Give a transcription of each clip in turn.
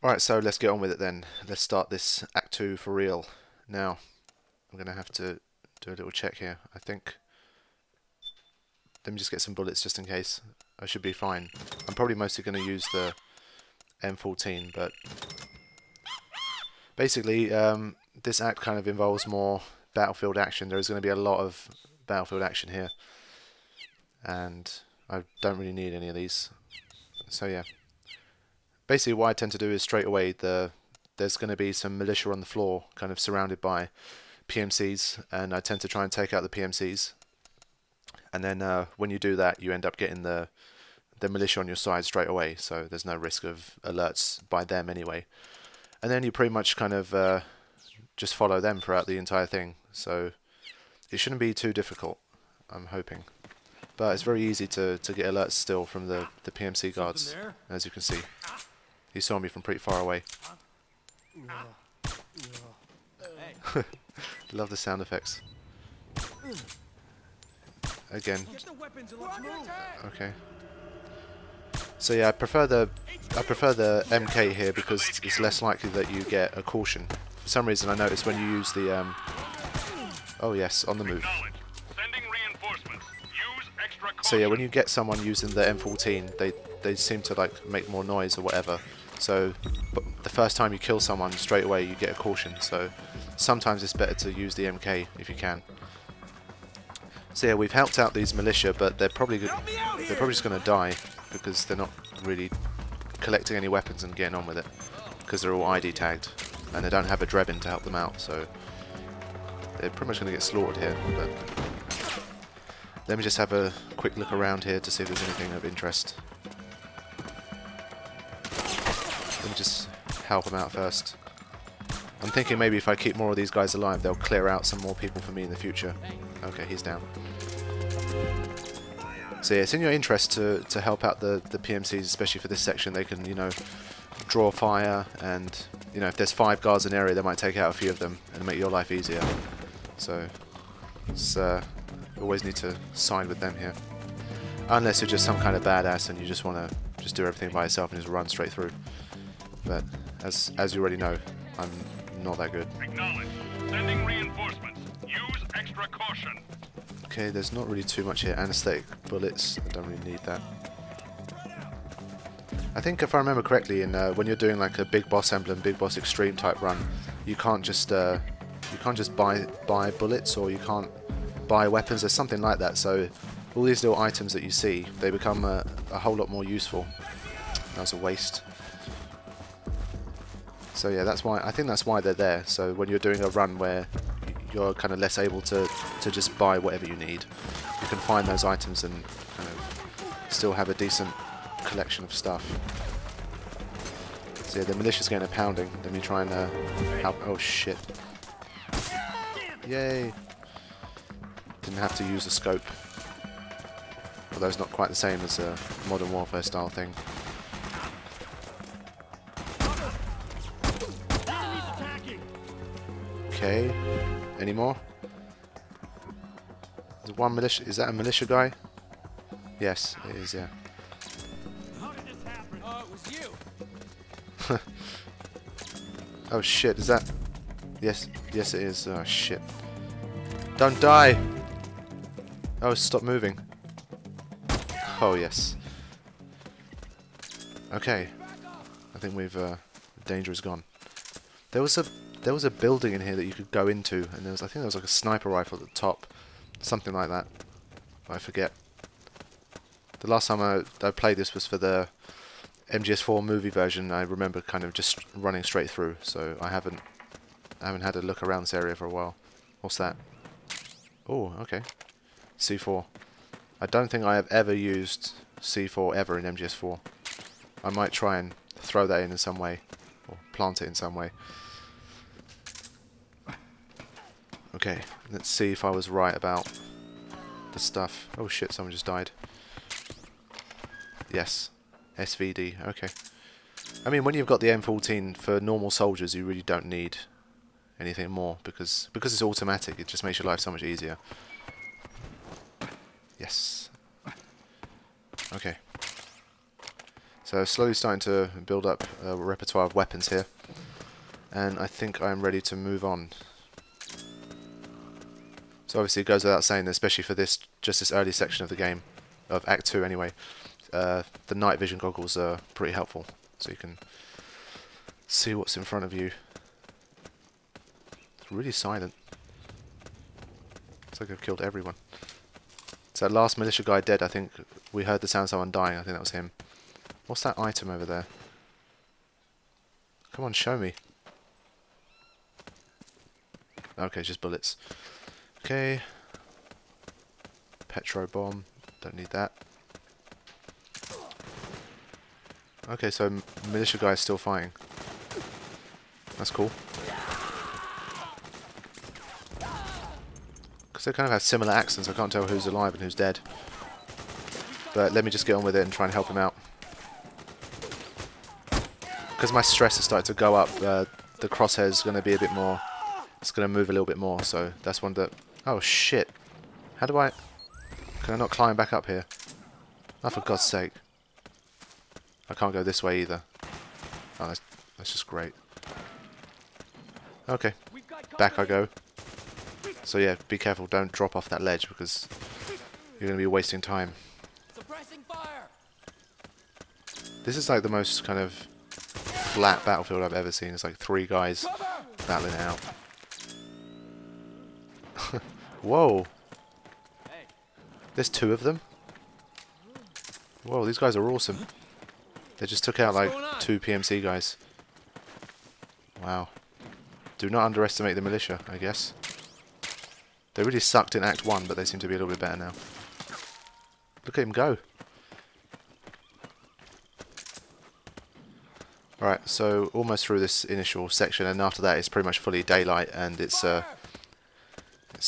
Alright, so let's get on with it then. Let's start this Act 2 for real. Now, I'm going to have to do a little check here. I think... Let me just get some bullets just in case. I should be fine. I'm probably mostly going to use the M14, but... Basically, this act kind of involves more battlefield action. There is going to be a lot of battlefield action here. And I don't really need any of these. So yeah. Basically what I tend to do is straight away there's going to be some militia on the floor kind of surrounded by PMCs, and I tend to try and take out the PMCs, and then when you do that you end up getting the militia on your side straight away, so there's no risk of alerts by them anyway, and then you pretty much kind of just follow them throughout the entire thing, so it shouldn't be too difficult, I'm hoping. But it's very easy to get alerts still from the PMC guards, as you can see. He saw me from pretty far away. Love the sound effects. Again. Okay. So yeah, I prefer the MK here because it's less likely that you get a caution. For some reason I noticed when you use the oh yes, on the move. So yeah, when you get someone using the M14, they seem to like make more noise or whatever. So but the first time you kill someone, straight away you get a caution. So sometimes it's better to use the MK if you can. So yeah, we've helped out these militia, but they're probably just going to die because they're not really collecting any weapons and getting on with it because they're all ID tagged and they don't have a Drebin to help them out. So they're pretty much going to get slaughtered here. But let me just have a quick look around here to see if there's anything of interest. Let me just help them out first. I'm thinking maybe if I keep more of these guys alive, they'll clear out some more people for me in the future. Okay, he's down. So yeah, it's in your interest to help out the PMCs, especially for this section. They can, you know, draw fire, and you know, if there's 5 guards in an area, they might take out a few of them and make your life easier. So it's always need to side with them here, unless you're just some kind of badass and you just want to just do everything by yourself and just run straight through. But as you already know, I'm not that good. Acknowledge. Sending reinforcements. Use extra caution. Okay, there's not really too much here. Anesthetic bullets, I don't really need that. I think if I remember correctly, when you're doing like a Big Boss Emblem, Big Boss Extreme type run, you can't just buy bullets, or you can't buy weapons. There's something like that. So all these little items that you see, they become a whole lot more useful. That was a waste. So yeah, that's why I think that's why they're there. So when you're doing a run where you're kind of less able to just buy whatever you need, you can find those items and kind of still have a decent collection of stuff. So yeah, the militia's getting a pounding. Let me try and help. Oh shit! Yay! Didn't have to use a scope, although it's not quite the same as a Modern Warfare style thing. Okay, any more? There's one militia. Is that a militia guy? Yes, it is, yeah. How did this happen? Oh, it was you. Oh shit, is that... Yes, yes it is. Oh shit. Don't die! Oh, stop moving. Oh yes. Okay. I think we've... the danger is gone. There was a building in here that you could go into, and I think there was like a sniper rifle at the top, something like that. I forget. The last time I played this was for the MGS4 movie version. I remember kind of just running straight through, so I haven't had a look around this area for a while. What's that? Oh, okay. C4. I don't think I have ever used C4 ever in MGS4. I might try and throw that in some way, or plant it in some way. Okay, let's see if I was right about the stuff. Oh shit, someone just died. Yes, SVD, okay. I mean, when you've got the M14 for normal soldiers, you really don't need anything more, because it's automatic, it just makes your life so much easier. Yes. Okay. So slowly starting to build up a repertoire of weapons here. And I think I'm ready to move on. So obviously it goes without saying, especially for this, just this early section of the game, of Act 2 anyway, the night vision goggles are pretty helpful. So you can see what's in front of you. It's really silent. It's like I've killed everyone. So that last militia guy dead, I think we heard the sound of someone dying, I think that was him. What's that item over there? Come on, show me. Okay, just bullets. Okay. Petro bomb. Don't need that. Okay, so militia guy is still fighting. That's cool. Because they kind of have similar accents, I can't tell who's alive and who's dead. But let me just get on with it and try and help him out. Because my stress has started to go up, the crosshair is going to be a bit more... It's going to move a little bit more, so that's one that... Oh shit. How do I... Can I not climb back up here? Oh, for God's sake. I can't go this way either. Oh, that's just great. Okay. Back I go. So yeah, be careful, don't drop off that ledge because you're going to be wasting time. Suppressing fire. This is like the most kind of flat battlefield I've ever seen. It's like 3 guys battling it out. Whoa. There's 2 of them. Whoa, these guys are awesome. They just took out like 2 PMC guys. Wow. Do not underestimate the militia, I guess. They really sucked in Act 1, but they seem to be a little bit better now. Look at him go. Alright, so almost through this initial section, and after that it's pretty much fully daylight, and it's a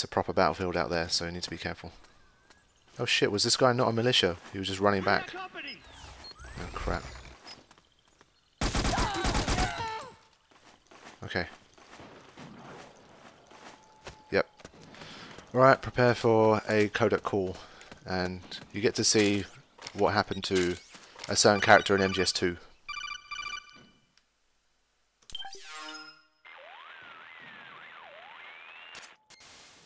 proper battlefield out there, so you need to be careful. Oh shit, was this guy not a militia? He was just running back. Oh crap. Okay. Yep. Alright, prepare for a codec call, and you get to see what happened to a certain character in MGS2.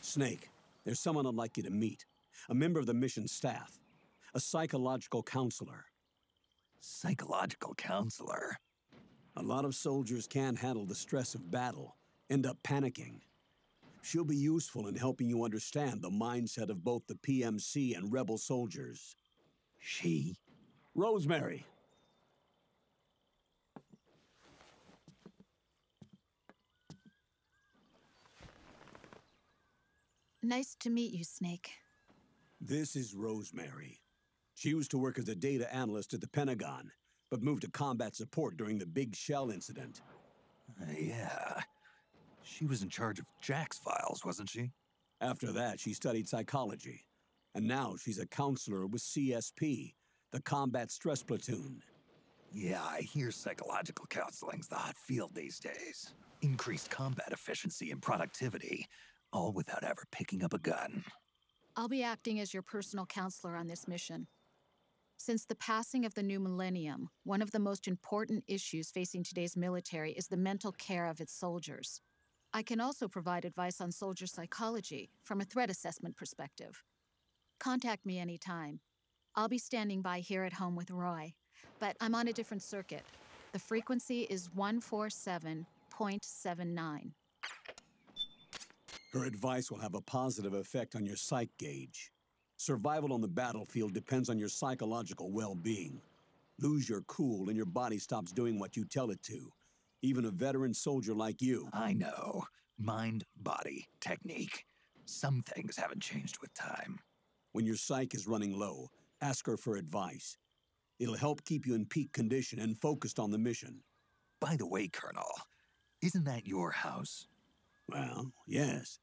Snake, there's someone I'd like you to meet. A member of the mission staff. A psychological counselor. Psychological counselor? A lot of soldiers can't handle the stress of battle, end up panicking. She'll be useful in helping you understand the mindset of both the PMC and rebel soldiers. She? Rosemary. Nice to meet you, Snake. This is Rosemary. She used to work as a data analyst at the Pentagon, but moved to combat support during the Big Shell incident. Yeah. She was in charge of Jack's files, wasn't she? After that, she studied psychology. And now she's a counselor with CSP, the Combat Stress Platoon. Yeah, I hear psychological counseling's the hot field these days. Increased combat efficiency and productivity, all without ever picking up a gun. I'll be acting as your personal counselor on this mission. Since the passing of the new millennium, one of the most important issues facing today's military is the mental care of its soldiers. I can also provide advice on soldier psychology from a threat assessment perspective. Contact me anytime. I'll be standing by here at home with Roy, but I'm on a different circuit. The frequency is 147.79. Her advice will have a positive effect on your psych gauge. Survival on the battlefield depends on your psychological well-being. Lose your cool and your body stops doing what you tell it to. Even a veteran soldier like you. I know. Mind, body, technique. Some things haven't changed with time. When your psyche is running low, ask her for advice. It'll help keep you in peak condition and focused on the mission. By the way, Colonel, isn't that your house? Well, yes.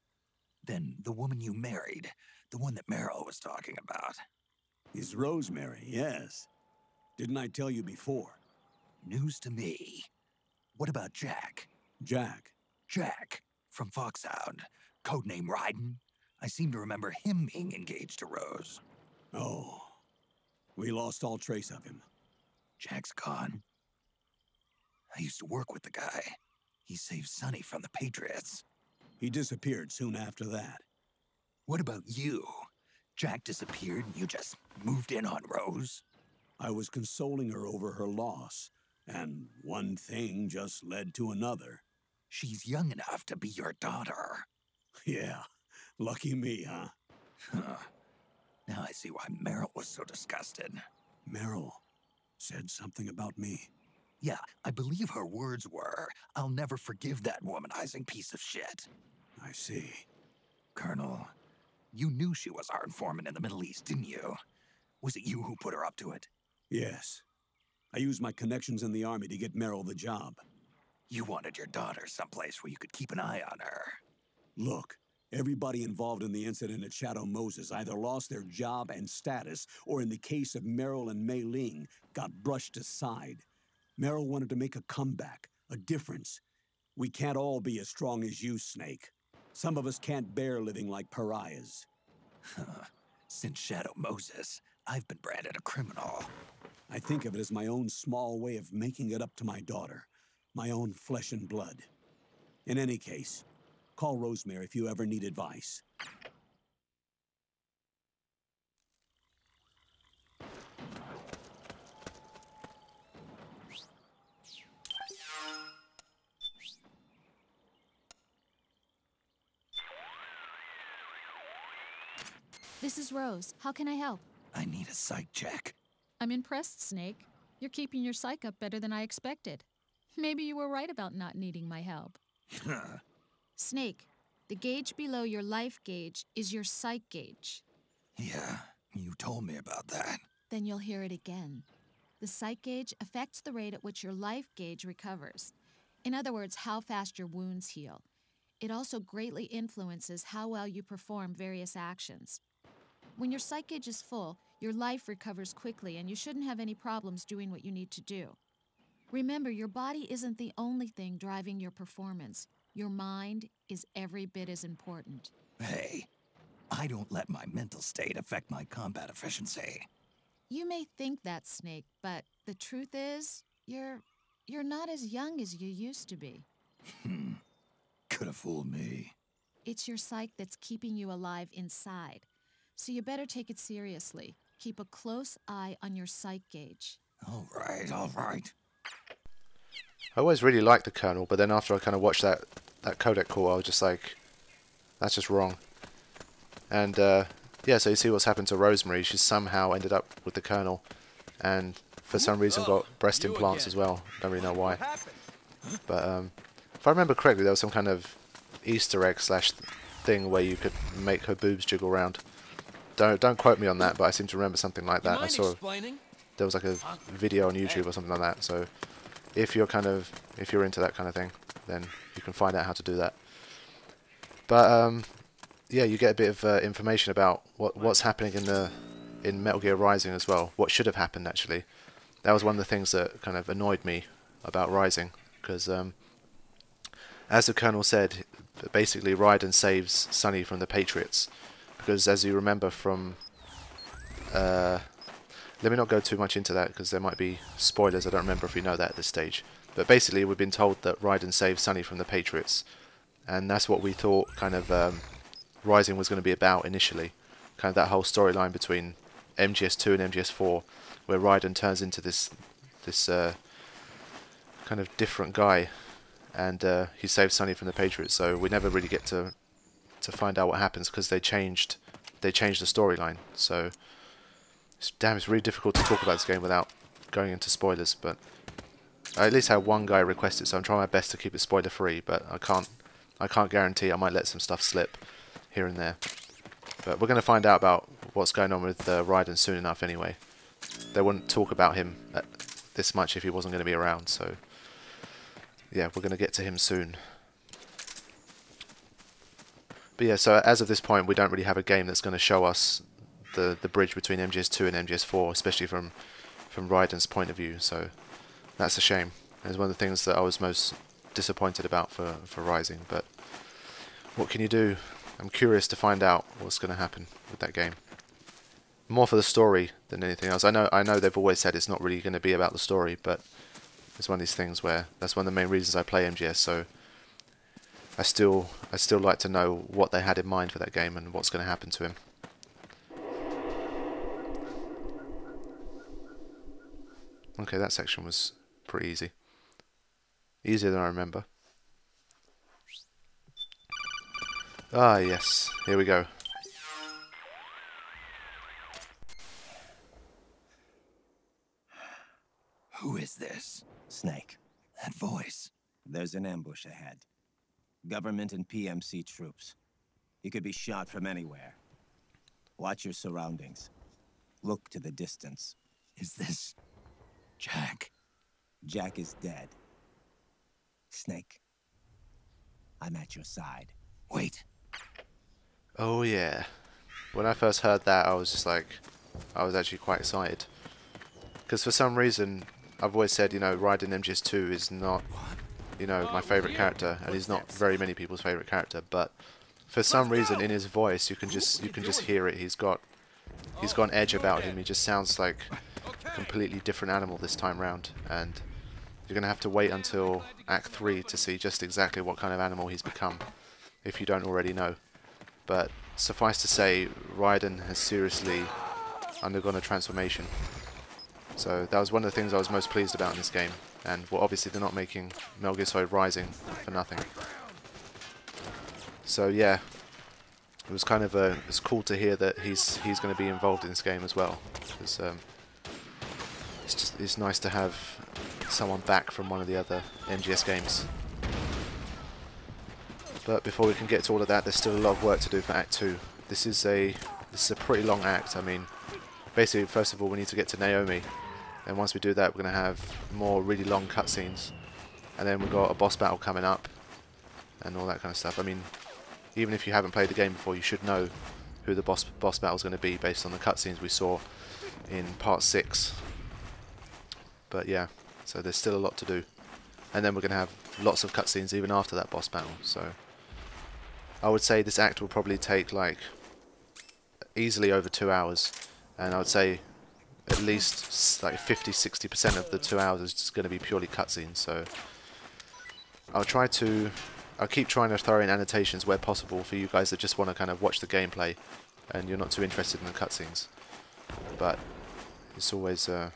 Then the woman you married, the one that Meryl was talking about. Is Rosemary, yes. Didn't I tell you before? News to me. What about Jack? Jack. Jack, from Foxhound. Codename Raiden. I seem to remember him being engaged to Rose. Oh. We lost all trace of him. Jack's gone. I used to work with the guy. He saved Sonny from the Patriots. He disappeared soon after that. What about you? Jack disappeared and you just moved in on Rose? I was consoling her over her loss, and one thing just led to another. She's young enough to be your daughter. Yeah, lucky me, huh? Huh. Now I see why Meryl was so disgusted. Meryl said something about me. Yeah, I believe her words were, "I'll never forgive that womanizing piece of shit." I see. Colonel, you knew she was our informant in the Middle East, didn't you? Was it you who put her up to it? Yes. I used my connections in the army to get Meryl the job. You wanted your daughter someplace where you could keep an eye on her. Look, everybody involved in the incident at Shadow Moses either lost their job and status, or in the case of Meryl and Mei Ling, got brushed aside. Meryl wanted to make a comeback, a difference. We can't all be as strong as you, Snake. Some of us can't bear living like pariahs. Since Shadow Moses, I've been branded a criminal. I think of it as my own small way of making it up to my daughter. My own flesh and blood. In any case, call Rosemary if you ever need advice. This is Rose. How can I help? I need a psych check. I'm impressed, Snake. You're keeping your psych up better than I expected. Maybe you were right about not needing my help. Snake, the gauge below your life gauge is your psych gauge. Yeah, you told me about that. Then you'll hear it again. The psych gauge affects the rate at which your life gauge recovers. In other words, how fast your wounds heal. It also greatly influences how well you perform various actions. When your psych gauge is full, your life recovers quickly and you shouldn't have any problems doing what you need to do. Remember, your body isn't the only thing driving your performance. Your mind is every bit as important. Hey, I don't let my mental state affect my combat efficiency. You may think that, Snake, but the truth is, you're not as young as you used to be. Could have fooled me. It's your psyche that's keeping you alive inside. So you better take it seriously. Keep a close eye on your psych gauge. All right, all right. I always really liked the Colonel, but then after I kind of watched that codec call, I was just like, that's just wrong. And yeah, so you see what's happened to Rosemary. She's somehow ended up with the Colonel, and for some reason got breast implants as well. Don't really know why. But if I remember correctly, there was some kind of Easter egg / thing where you could make her boobs jiggle around. Don't quote me on that, but I seem to remember something like that. I saw there was like a video on YouTube or something like that. So if you're into that kind of thing, then you can find out how to do that. But yeah, you get a bit of information about what's happening in Metal Gear Rising as well. What should have happened actually. That was one of the things that kind of annoyed me about Rising, because as the Colonel said, basically Raiden saves Sonny from the Patriots. Because as you remember from... let me not go too much into that because there might be spoilers. I don't remember if we know that at this stage. But basically we've been told that Raiden saved Sonny from the Patriots. And that's what we thought kind of Rising was going to be about initially. Kind of that whole storyline between MGS2 and MGS4, where Raiden turns into this kind of different guy. And he saved Sonny from the Patriots. So we never really get to find out what happens because they changed the storyline. So it's really difficult to talk about this game without going into spoilers. But I at least had one guy request it, so I'm trying my best to keep it spoiler free. But I can't guarantee. I might let some stuff slip here and there. But we're going to find out about what's going on with Raiden soon enough. Anyway, they wouldn't talk about him this much if he wasn't going to be around. So yeah, we're going to get to him soon. But yeah, so as of this point, we don't really have a game that's going to show us the bridge between MGS2 and MGS4, especially from Raiden's point of view. So that's a shame. It's one of the things that I was most disappointed about for Rising. But what can you do? I'm curious to find out what's going to happen with that game. more for the story than anything else. I know they've always said it's not really going to be about the story, but it's one of these things where that's one of the main reasons I play MGS. So I still like to know what they had in mind for that game and what's going to happen to him. Okay, that section was pretty easy. Easier than I remember. Ah, yes. Here we go. Who is this? Snake, That voice. there's an ambush ahead. Government and PMC troops. You could be shot from anywhere. Watch your surroundings. Look to the distance. Is this Jack? Jack is dead. Snake, I'm at your side. Wait. Oh yeah. When I first heard that, I was just like, I was actually quite excited. Because for some reason, I've always said, you know, Raiden MGS2 is not, you know, my favourite character, and he's not very many people's favourite character. But for some reason, in his voice, you can just hear it. He's got an edge about him. He just sounds like a completely different animal this time round, and you're gonna have to wait until Act 3 to see just exactly what kind of animal he's become, if you don't already know. But suffice to say, Raiden has seriously undergone a transformation. So that was one of the things I was most pleased about in this game. And well, obviously they're not making Metal Gear Solid Rising for nothing. So yeah, it was kind of it's cool to hear that he's going to be involved in this game as well. Because it's nice to have someone back from one of the other MGS games. But before we can get to all of that, there's still a lot of work to do for Act 2. This is a pretty long act. I mean, basically, first of all, we need to get to Naomi, and once we do that, we're going to have more really long cutscenes, and then we've got a boss battle coming up, and all that kind of stuff. I mean, even if you haven't played the game before, you should know who the boss battle is going to be based on the cutscenes we saw in Part 6. But yeah, so there's still a lot to do, and then we're going to have lots of cutscenes even after that boss battle. So I would say this act will probably take like easily over 2 hours, and I would say at least like 50-60% of the 2 hours is just going to be purely cutscenes. So I'll keep trying to throw in annotations where possible for you guys that just want to kind of watch the gameplay and you're not too interested in the cutscenes. But it's always I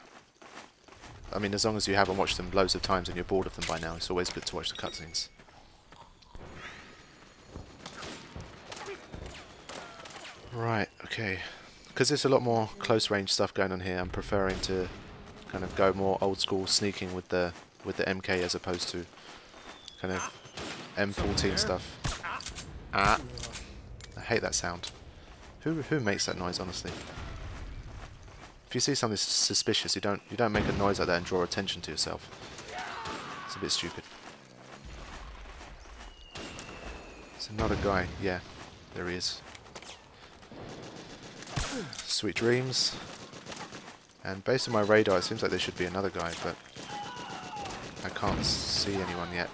mean, as long as you haven't watched them loads of times and you're bored of them by now, it's always good to watch the cutscenes. Right, okay. Because there's a lot more close range stuff going on here, I'm preferring to kind of go more old school sneaking with the MK as opposed to kind of M14 stuff. Ah, I hate that sound. Who makes that noise, honestly? If you see something suspicious, you don't make a noise like that and draw attention to yourself. It's a bit stupid. It's another guy. Yeah, there he is. Sweet dreams. And based on my radar, it seems like there should be another guy, but I can't see anyone yet.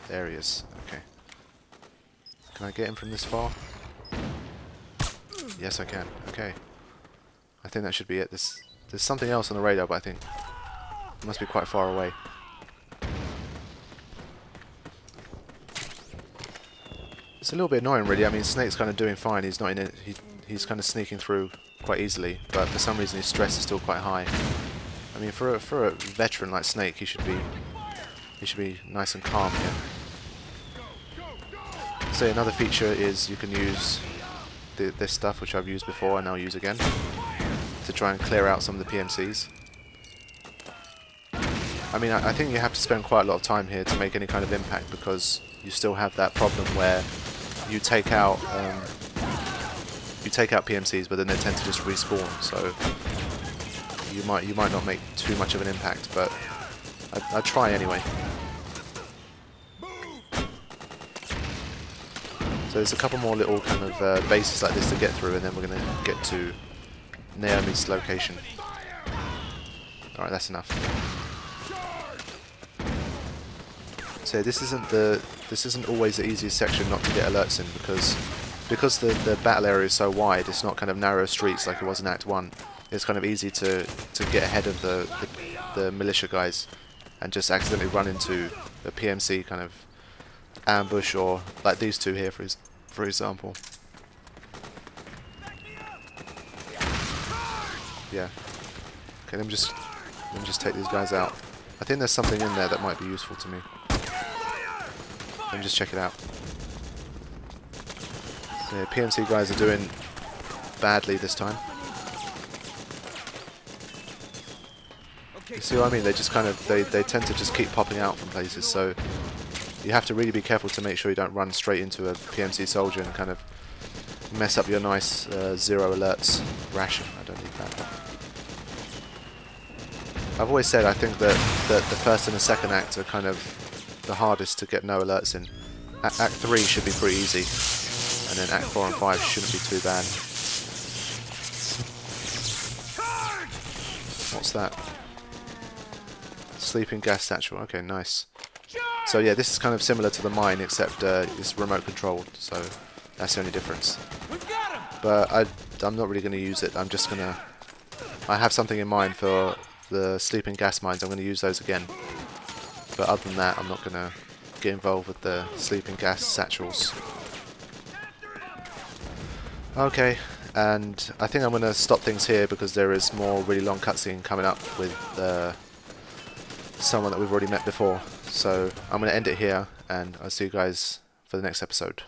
There he is. Okay. Can I get him from this far? Yes, I can. Okay. I think that should be it. There's something else on the radar, but I think it must be quite far away. It's a little bit annoying, really. I mean, Snake's kind of doing fine. He's not in it. He's kind of sneaking through quite easily, but for some reason his stress is still quite high. I mean, for a veteran like Snake, he should be nice and calm here. So another feature is you can use this stuff, which I've used before and I'll use again, to try and clear out some of the PMCs. I mean, I think you have to spend quite a lot of time here to make any kind of impact, because you still have that problem where you take out PMCs, but then they tend to just respawn. So you might not make too much of an impact, but I try anyway. So there's a couple more little kind of bases like this to get through, and then we're going to get to Naomi's location. Alright, that's enough. So this isn't always the easiest section not to get alerts in, because because the battle area is so wide, it's not kind of narrow streets like it was in Act 1. It's kind of easy to get ahead of the militia guys and just accidentally run into a PMC kind of ambush, or like these two here for example. Yeah. Okay, let me just take these guys out. I think there's something in there that might be useful to me. Let me just check it out. The PMC guys are doing badly this time. You see what I mean? They just kind of they tend to just keep popping out from places, so you have to really be careful to make sure you don't run straight into a PMC soldier and kind of mess up your nice 0 alerts ration. I don't need that. I've always said I think that the first and the second act are kind of the hardest to get no alerts in. Act 3 should be pretty easy, and then Act 4 and 5 shouldn't be too bad. What's that? Sleeping gas satchel. Okay, nice. So yeah, this is kind of similar to the mine, except it's remote controlled, so that's the only difference. But I'm not really going to use it. I'm just going to... I have something in mind for the sleeping gas mines. I'm going to use those again. But other than that, I'm not going to get involved with the sleeping gas satchels. Okay, and I think I'm going to stop things here because there is more really long cutscene coming up with someone that we've already met before. So I'm going to end it here, and I'll see you guys for the next episode.